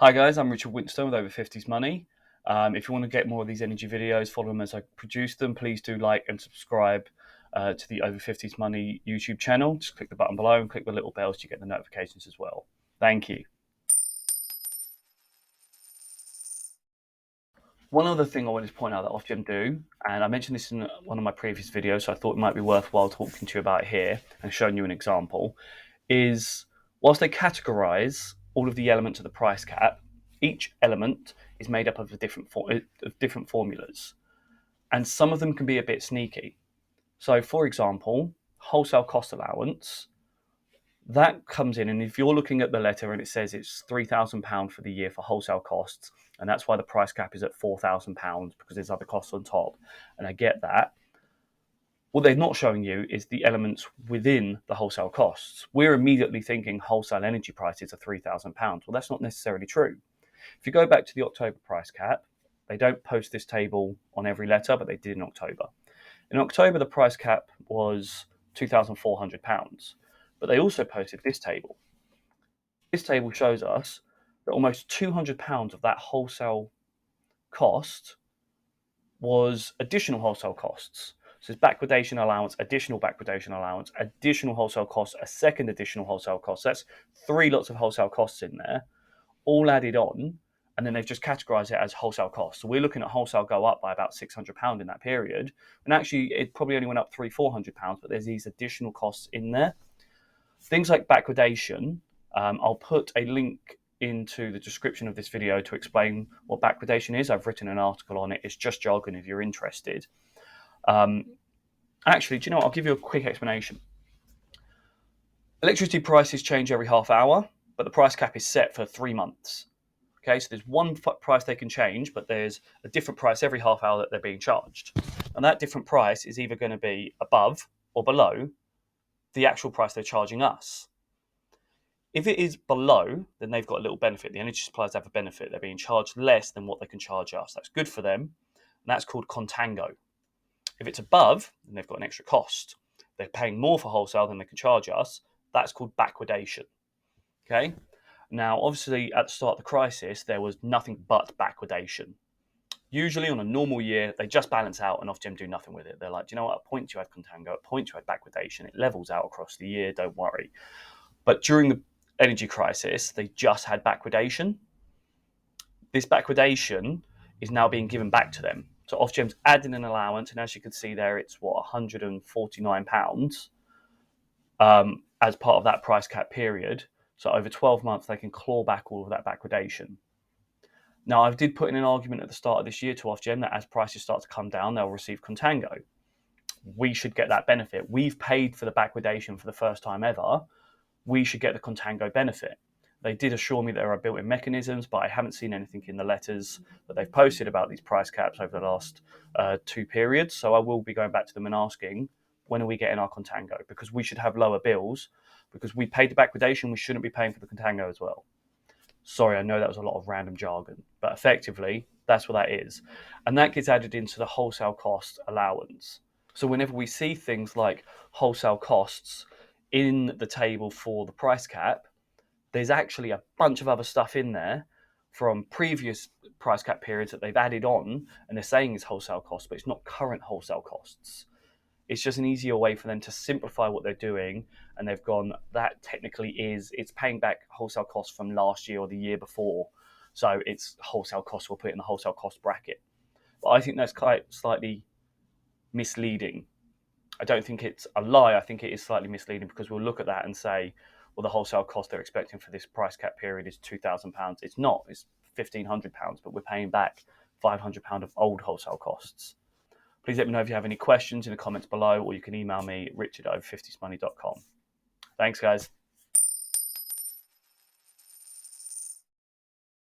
Hi guys, I'm Richard Winstone with Over 50s Money. If you want to get more of these energy videos, follow them as I produce them. Please do like and subscribe to the Over 50s Money YouTube channel. Just click the button below and click the little bell so you get the notifications as well. Thank you. One other thing I wanted to point out that Ofgem do, and I mentioned this in one of my previous videos, so I thought it might be worthwhile talking to you about it here and showing you an example, is whilst they categorize all of the elements of the price cap, each element is made up of different formulas, and some of them can be a bit sneaky. So, for example, wholesale cost allowance that comes in, and if you're looking at the letter and it says it's £3,000 for the year for wholesale costs, and that's why the price cap is at £4,000 because there's other costs on top, and I get that. What they're not showing you is the elements within the wholesale costs. We're immediately thinking wholesale energy prices are £3,000. Well, that's not necessarily true. If you go back to the October price cap, they don't post this table on every letter, but they did in October. In October, the price cap was £2,400, but they also posted this table. This table shows us that almost £200 of that wholesale cost was additional wholesale costs. So it's backwardation allowance, additional wholesale costs, a second additional wholesale cost. So that's three lots of wholesale costs in there, all added on, and then they've just categorized it as wholesale costs. So we're looking at wholesale go up by about £600 in that period. And actually, it probably only went up £400, but there's these additional costs in there. Things like backwardation, I'll put a link into the description of this video to explain what backwardation is. I've written an article on it. It's just jargon if you're interested. Actually, do you know what? I'll give you a quick explanation. Electricity prices change every half hour, but the price cap is set for 3 months. Okay, so there's one price they can change, but there's a different price every half hour that they're being charged. And that different price is either going to be above or below the actual price they're charging us. If it is below, then they've got a little benefit. The energy suppliers have a benefit. They're being charged less than what they can charge us. That's good for them, and that's called contango. If it's above, then they've got an extra cost. They're paying more for wholesale than they can charge us. That's called backwardation. Okay? Now, obviously, at the start of the crisis, there was nothing but backwardation. Usually, on a normal year, they just balance out and Ofgem do nothing with it. They're like, do you know what? At a point you had contango, at a point you had backwardation. It levels out across the year, don't worry. But during the energy crisis, they just had backwardation. This backwardation is now being given back to them. So Ofgem's adding an allowance, and as you can see there, it's what, £149 as part of that price cap period. So over 12 months, they can claw back all of that backwardation. Now, I did put in an argument at the start of this year to Ofgem that as prices start to come down, they'll receive contango. We should get that benefit. We've paid for the backwardation for the first time ever. We should get the contango benefit. They did assure me there are built-in mechanisms, but I haven't seen anything in the letters that they've posted about these price caps over the last 2 periods. So I will be going back to them and asking, when are we getting our contango? Because we should have lower bills. Because we paid the backwardation, we shouldn't be paying for the contango as well. Sorry, I know that was a lot of random jargon, but effectively, that's what that is. And that gets added into the wholesale cost allowance. So whenever we see things like wholesale costs in the table for the price cap, there's actually a bunch of other stuff in there from previous price cap periods that they've added on, and they're saying it's wholesale costs, but it's not current wholesale costs. It's just an easier way for them to simplify what they're doing, and they've gone, that technically it's paying back wholesale costs from last year or the year before, so it's wholesale costs, we'll put it in the wholesale cost bracket. But I think that's quite slightly misleading. I don't think it's a lie. I think it is slightly misleading because we'll look at that and say, well, the wholesale cost they're expecting for this price cap period is £2,000. It's not. It's £1,500, but we're paying back £500 of old wholesale costs. Please let me know if you have any questions in the comments below, or you can email me, richard@over50smoney.com. Thanks, guys.